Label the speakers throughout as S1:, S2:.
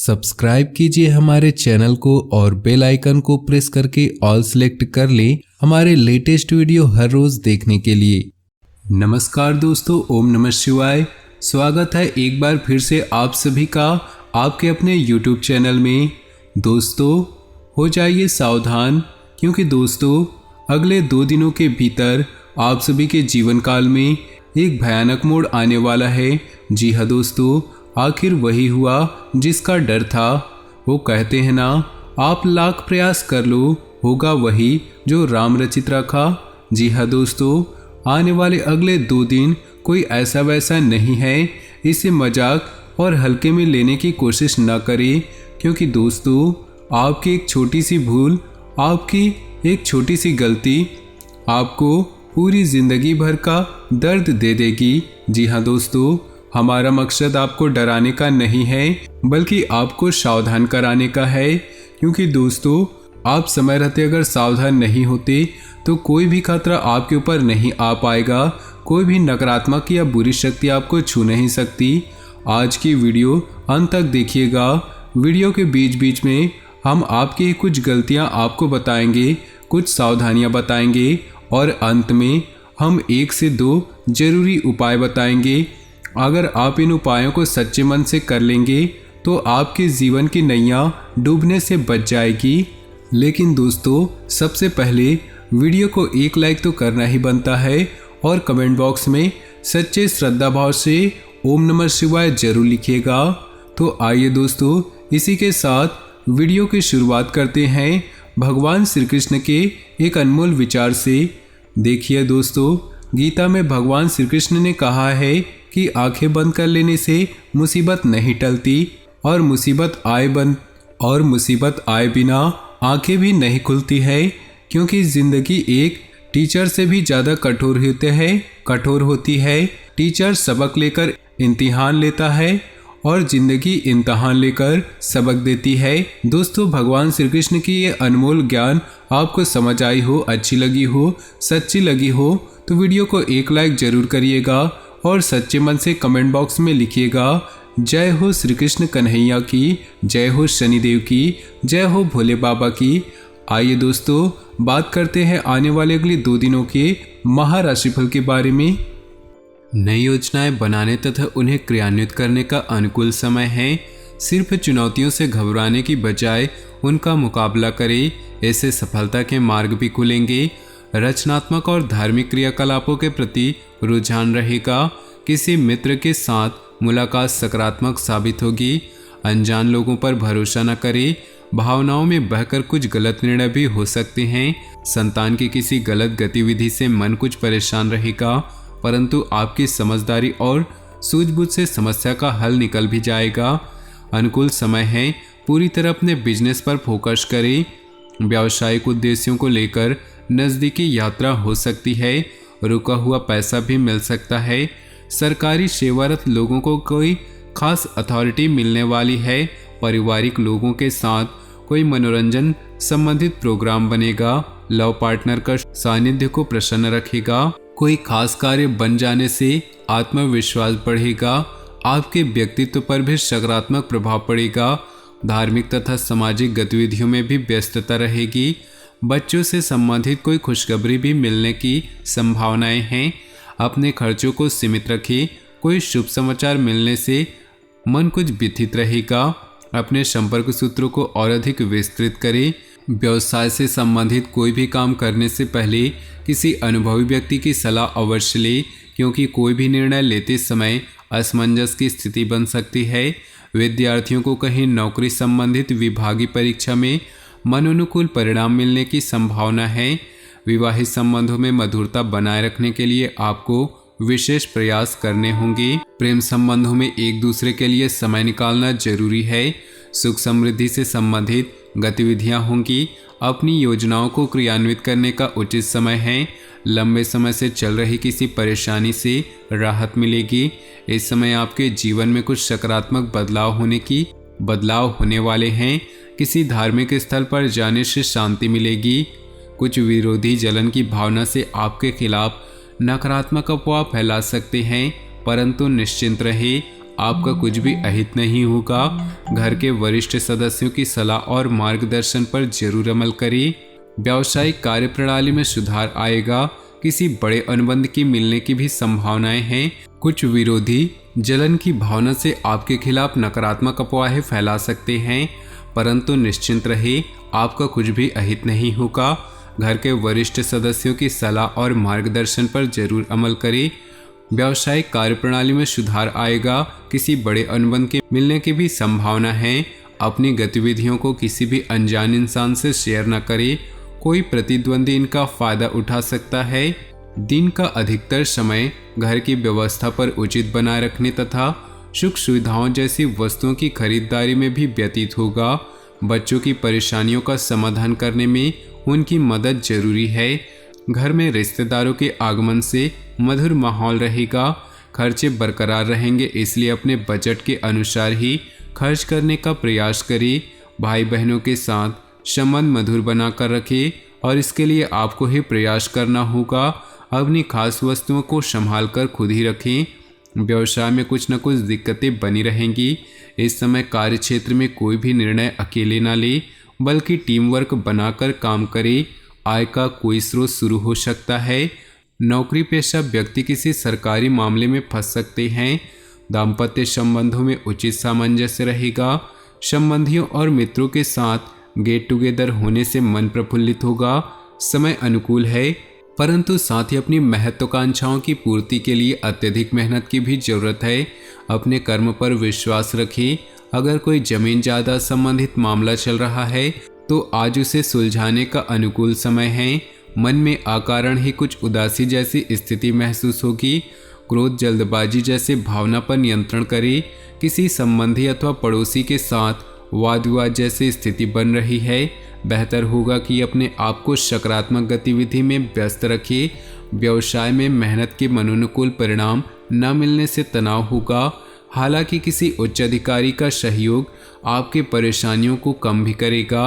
S1: Subscribe कीजिए हमारे channel को और बेल आइकन को प्रेस करके ऑल सेलेक्ट कर लें हमारे लेटेस्ट वीडियो हर रोज देखने के लिए। नमस्कार दोस्तों, ओम नमः शिवाय। स्वागत है एक बार फिर से आप सभी का आपके अपने YouTube चैनल में। दोस्तों हो जाइए सावधान, क्योंकि दोस्तों अगले 2 दिनों के भीतर आप सभी के जीवन काल में एक भयानक मोड़ आने वाला है। जी हाँ दोस्तों, आखिर वही हुआ जिसका डर था। वो कहते हैं ना, आप लाख प्रयास कर लो, होगा वही जो राम रचित रखा। जी हाँ दोस्तों, आने वाले अगले 2 दिन कोई ऐसा वैसा नहीं है। इसे मजाक और हल्के में लेने की कोशिश न करें, क्योंकि दोस्तों आपकी एक छोटी सी भूल, आपकी एक छोटी सी गलती आपको पूरी जिंदगी भर का दर्द दे देगी। जी हाँ दोस्तों, हमारा मकसद आपको डराने का नहीं है, बल्कि आपको सावधान कराने का है। क्योंकि दोस्तों आप समय रहते अगर सावधान नहीं होते तो कोई भी खतरा आपके ऊपर नहीं आ पाएगा, कोई भी नकारात्मक या बुरी शक्ति आपको छू नहीं सकती। आज की वीडियो अंत तक देखिएगा। वीडियो के बीच बीच में हम आपकी कुछ गलतियां आपको बताएंगे, कुछ सावधानियां बताएंगे और अंत में हम 1 से 2 जरूरी उपाय बताएंगे। अगर आप इन उपायों को सच्चे मन से कर लेंगे तो आपके जीवन की नैया डूबने से बच जाएगी। लेकिन दोस्तों सबसे पहले वीडियो को 1 लाइक तो करना ही बनता है और कमेंट बॉक्स में सच्चे श्रद्धा भाव से ओम नमः शिवाय जरूर लिखिएगा। तो आइए दोस्तों इसी के साथ वीडियो की शुरुआत करते हैं भगवान श्री कृष्ण के एक अनमोल विचार से। देखिए दोस्तों, गीता में भगवान श्री कृष्ण ने कहा है कि आंखें बंद कर लेने से मुसीबत नहीं टलती और मुसीबत आए बिना आंखें भी नहीं खुलती है। क्योंकि जिंदगी एक टीचर से भी ज़्यादा कठोर होती है। टीचर सबक लेकर इम्तिहान लेता है और जिंदगी इम्तिहान लेकर सबक देती है। दोस्तों भगवान श्री कृष्ण की ये अनमोल ज्ञान आपको समझ आई हो, अच्छी लगी हो, सच्ची लगी हो तो वीडियो को 1 लाइक जरूर करिएगा और सच्चे मन से कमेंट बॉक्स में लिखिएगा जय हो श्री कृष्ण कन्हैया की, जय हो शनिदेव की, जय हो भोले बाबा की। आइए दोस्तों बात करते हैं आने वाले अगले 2 दिनों के महाराशिफल के बारे में। नई योजनाएं बनाने तथा उन्हें क्रियान्वित करने का अनुकूल समय है। सिर्फ चुनौतियों से घबराने की बजाय उनका मुकाबला करें, ऐसे सफलता के मार्ग भी खुलेंगे। रचनात्मक और धार्मिक क्रियाकलापों के प्रति रुझान रहेगा। किसी मित्र के साथ मुलाकात सकारात्मक साबित होगी। अनजान लोगों पर भरोसा न करें, भावनाओं में बहकर कुछ गलत निर्णय भी हो सकते हैं। संतान की किसी गलत गतिविधि से मन कुछ परेशान रहेगा, परंतु आपकी समझदारी और सूझबूझ से समस्या का हल निकल भी जाएगा। अनुकूल समय है, पूरी तरह अपने बिजनेस पर फोकस करें। व्यावसायिक उद्देश्यों को लेकर नज़दीकी यात्रा हो सकती है, रुका हुआ पैसा भी मिल सकता है। सरकारी सेवारत लोगों को कोई खास अथॉरिटी मिलने वाली है। पारिवारिक लोगों के साथ कोई मनोरंजन संबंधित प्रोग्राम बनेगा। लव पार्टनर का सानिध्य को प्रसन्न रखेगा। कोई खास कार्य बन जाने से आत्मविश्वास बढ़ेगा। आपके व्यक्तित्व पर भी सकारात्मक प्रभाव पड़ेगा। धार्मिक तथा सामाजिक गतिविधियों में भी व्यस्तता रहेगी। बच्चों से संबंधित कोई खुशखबरी भी मिलने की संभावनाएं हैं। अपने खर्चों को सीमित रखें। कोई शुभ समाचार मिलने से मन कुछ व्यथित रहेगा। अपने संपर्क सूत्रों को और अधिक विस्तृत करें। व्यवसाय से संबंधित कोई भी काम करने से पहले किसी अनुभवी व्यक्ति की सलाह अवश्य लें, क्योंकि कोई भी निर्णय लेते समय असमंजस की स्थिति बन सकती है। विद्यार्थियों को कहीं नौकरी संबंधित विभागीय परीक्षा में मनोनुकूल परिणाम मिलने की संभावना है। विवाहित संबंधों में मधुरता बनाए रखने के लिए आपको विशेष प्रयास करने होंगे। प्रेम संबंधों में एक दूसरे के लिए समय निकालना जरूरी है। सुख समृद्धि से संबंधित गतिविधियां होंगी। अपनी योजनाओं को क्रियान्वित करने का उचित समय है। लंबे समय से चल रही किसी परेशानी से राहत मिलेगी। इस समय आपके जीवन में कुछ सकारात्मक बदलाव होने वाले हैं। किसी धार्मिक स्थल पर जाने से शांति मिलेगी। कुछ विरोधी जलन की भावना से आपके खिलाफ नकारात्मक अफवाह फैला सकते हैं, परंतु निश्चिंत रहे, आपका कुछ भी अहित नहीं होगा। घर के वरिष्ठ सदस्यों की सलाह और मार्गदर्शन पर जरूर अमल करें। व्यावसायिक कार्यप्रणाली में सुधार आएगा। किसी बड़े अनुबंध की मिलने की भी संभावनाएं हैं। कुछ विरोधी जलन की भावना से आपके खिलाफ नकारात्मक अफवाहें फैला सकते हैं, परंतु निश्चिंत रहे, आपका कुछ भी अहित नहीं होगा। घर के वरिष्ठ सदस्यों की सलाह और मार्गदर्शन पर जरूर अमल करें। व्यावसायिक कार्यप्रणाली में सुधार आएगा। किसी बड़े अनुबंध के मिलने की भी संभावना है। अपनी गतिविधियों को किसी भी अनजान इंसान से शेयर न करें। कोई प्रतिद्वंदी इनका फायदा उठा सकता है। दिन का अधिकतर समय घर की व्यवस्था पर उचित बनाए रखने तथा सुख सुविधाओं जैसी वस्तुओं की खरीदारी में भी व्यतीत होगा। बच्चों की परेशानियों का समाधान करने में उनकी मदद जरूरी है। घर में रिश्तेदारों के आगमन से मधुर माहौल रहेगा। खर्चे बरकरार रहेंगे, इसलिए अपने बजट के अनुसार ही खर्च करने का प्रयास करें। भाई बहनों के साथ संबंध मधुर बनाकर रखें और इसके लिए आपको ही प्रयास करना होगा। अपनी खास वस्तुओं को संभाल कर खुद ही रखें। व्यवसाय में कुछ न कुछ दिक्कतें बनी रहेंगी। इस समय कार्य क्षेत्र में कोई भी निर्णय अकेले ना ले, बल्कि टीम वर्क बनाकर काम करे। आय का कोई स्रोत शुरू हो सकता है। नौकरी पेशा व्यक्ति किसी सरकारी मामले में फंस सकते हैं। दाम्पत्य संबंधों में उचित सामंजस्य रहेगा। संबंधियों और मित्रों के साथ गेट टुगेदर होने से मन प्रफुल्लित होगा। समय अनुकूल है, परंतु साथ ही अपनी महत्वाकांक्षाओं की पूर्ति के लिए अत्यधिक मेहनत की भी जरूरत है। अपने कर्म पर विश्वास रखें। अगर कोई जमीन जायदाद संबंधित मामला चल रहा है तो आज उसे सुलझाने का अनुकूल समय है। मन में अकारण ही कुछ उदासी जैसी स्थिति महसूस होगी। क्रोध, जल्दबाजी जैसे भावना पर नियंत्रण करें। किसी संबंधी अथवा पड़ोसी के साथ वाद विवाद जैसी स्थिति बन रही है। बेहतर होगा कि अपने आप को सकारात्मक गतिविधि में व्यस्त रखिए। व्यवसाय में मेहनत के मनोनुकूल परिणाम न मिलने से तनाव होगा। हालांकि किसी उच्च अधिकारी का सहयोग आपके परेशानियों को कम भी करेगा।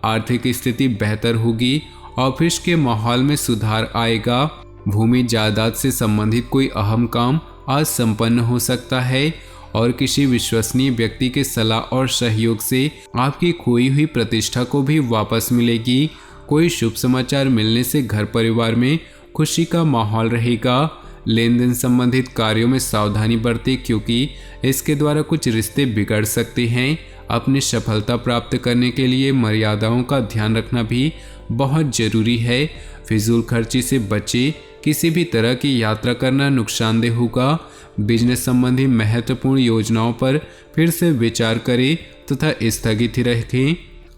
S1: आर्थिक स्थिति बेहतर होगी। ऑफिस के माहौल में सुधार आएगा। भूमि जायदाद से संबंधित कोई अहम काम आज संपन्न हो सकता है और किसी विश्वसनीय व्यक्ति के सलाह और सहयोग से आपकी खोई हुई प्रतिष्ठा को भी वापस मिलेगी। कोई शुभ समाचार मिलने से घर परिवार में खुशी का माहौल रहेगा। लेन देन संबंधित कार्यों में सावधानी बरतें, क्योंकि इसके द्वारा कुछ रिश्ते बिगड़ सकते हैं। अपनी सफलता प्राप्त करने के लिए मर्यादाओं का ध्यान रखना भी बहुत जरूरी है। फिजूल खर्ची से बचें। किसी भी तरह की यात्रा करना नुकसानदेह होगा। बिजनेस संबंधी महत्वपूर्ण योजनाओं पर फिर से विचार करें तथा स्थगित ही रखें।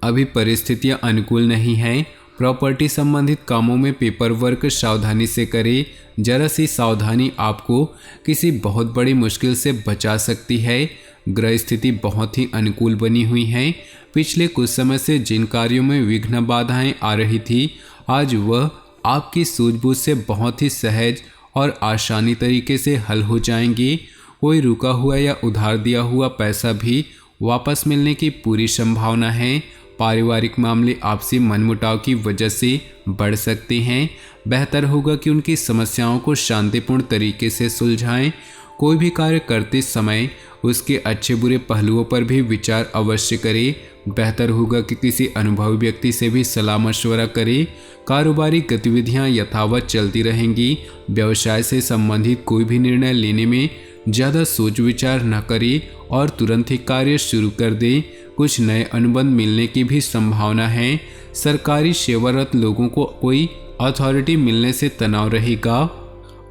S1: अभी परिस्थितियां अनुकूल नहीं हैं। प्रॉपर्टी संबंधित कामों में पेपर वर्क सावधानी से करें। जरा सी सावधानी आपको किसी बहुत बड़ी मुश्किल से बचा सकती है। ग्रह स्थिति बहुत ही अनुकूल बनी हुई है। पिछले कुछ समय से जिन कार्यों में विघ्न बाधाएं आ रही थी, आज वह आपकी सूझबूझ से बहुत ही सहज और आसानी तरीके से हल हो जाएंगी। कोई रुका हुआ या उधार दिया हुआ पैसा भी वापस मिलने की पूरी संभावना है। पारिवारिक मामले आपसी मनमुटाव की वजह से बढ़ सकते हैं। बेहतर होगा कि उनकी समस्याओं को शांतिपूर्ण तरीके से सुलझाएं। कोई भी कार्य करते समय उसके अच्छे बुरे पहलुओं पर भी विचार अवश्य करें। बेहतर होगा कि किसी अनुभवी व्यक्ति से भी सलाह मशवरा करें। कारोबारी गतिविधियां यथावत चलती रहेंगी। व्यवसाय से संबंधित कोई भी निर्णय लेने में ज़्यादा सोच विचार न करें और तुरंत ही कार्य शुरू कर दें। कुछ नए अनुबंध मिलने की भी संभावना है। सरकारी सेवारत लोगों को कोई अथॉरिटी मिलने से तनाव रहेगा।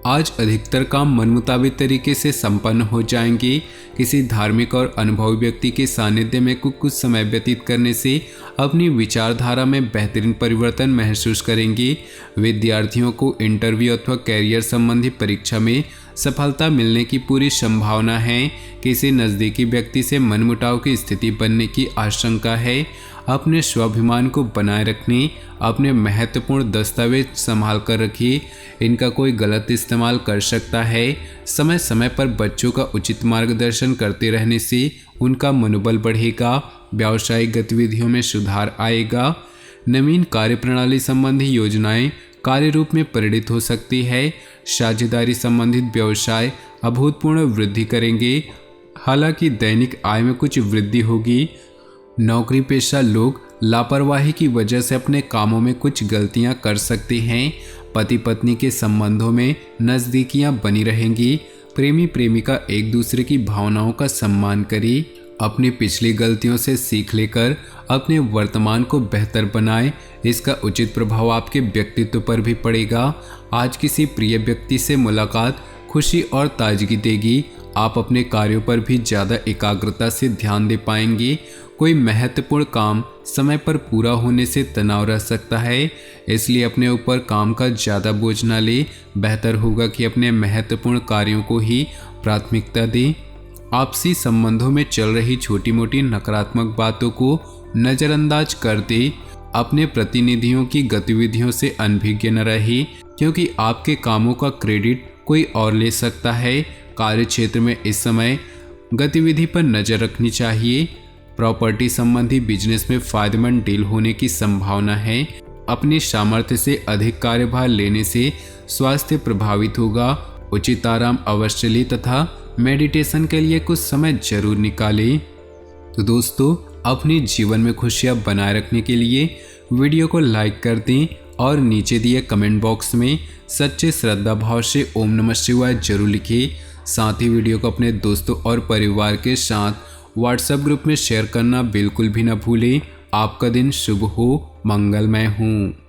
S1: आज अधिकतर काम मनमुताबिक तरीके से संपन्न हो जाएंगे। किसी धार्मिक और अनुभवी व्यक्ति के सानिध्य में कुछ समय व्यतीत करने से अपनी विचारधारा में बेहतरीन परिवर्तन महसूस करेंगे। विद्यार्थियों को इंटरव्यू अथवा कैरियर संबंधी परीक्षा में सफलता मिलने की पूरी संभावना है। किसी नज़दीकी व्यक्ति से मनमुटाव की स्थिति बनने की आशंका है। अपने स्वाभिमान को बनाए रखने, अपने महत्वपूर्ण दस्तावेज संभाल कर रखिए। इनका कोई गलत इस्तेमाल कर सकता है। समय समय पर बच्चों का उचित मार्गदर्शन करते रहने से उनका मनोबल बढ़ेगा। व्यावसायिक गतिविधियों में सुधार आएगा। नवीन कार्यप्रणाली संबंधी योजनाएं कार्य रूप में परिणित हो सकती है। साझेदारी संबंधित व्यवसाय अभूतपूर्व वृद्धि करेंगे। हालांकि दैनिक आय में कुछ वृद्धि होगी। नौकरी पेशा लोग लापरवाही की वजह से अपने कामों में कुछ गलतियां कर सकते हैं। पति पत्नी के संबंधों में नज़दीकियां बनी रहेंगी। प्रेमी प्रेमिका एक दूसरे की भावनाओं का सम्मान करें। अपनी पिछली गलतियों से सीख लेकर अपने वर्तमान को बेहतर बनाएं। इसका उचित प्रभाव आपके व्यक्तित्व पर भी पड़ेगा। आज किसी प्रिय व्यक्ति से मुलाकात खुशी और ताजगी देगी। आप अपने कार्यों पर भी ज़्यादा एकाग्रता से ध्यान दे पाएंगे। कोई महत्वपूर्ण काम समय पर पूरा होने से तनाव रह सकता है, इसलिए अपने ऊपर काम का ज़्यादा बोझ न ले। बेहतर होगा कि अपने महत्वपूर्ण कार्यों को ही प्राथमिकता दें। आपसी संबंधों में चल रही छोटी मोटी नकारात्मक बातों को नज़रअंदाज कर दें। अपने प्रतिनिधियों की गतिविधियों से अनभिज्ञ न रहे, क्योंकि आपके कामों का क्रेडिट कोई और ले सकता है। कार्य क्षेत्र में इस समय गतिविधि पर नज़र रखनी चाहिए। प्रॉपर्टी संबंधी बिजनेस में फायदेमंद डील होने की संभावना है। अपनी सामर्थ्य से अधिक कार्यभार लेने से स्वास्थ्य प्रभावित होगा। उचित आराम अवश्य लें तथा मेडिटेशन के लिए कुछ समय जरूर निकालें। तो दोस्तों, अपने जीवन में खुशियां बनाए रखने के लिए वीडियो को लाइक कर दें और नीचे दिए कमेंट बॉक्स में सच्चे श्रद्धा भाव से ओम नमः शिवाय जरूर लिखें। साथ ही वीडियो को अपने दोस्तों और परिवार के साथ व्हाट्सएप ग्रुप में शेयर करना बिल्कुल भी न भूलें। आपका दिन शुभ हो, मंगलमय हो।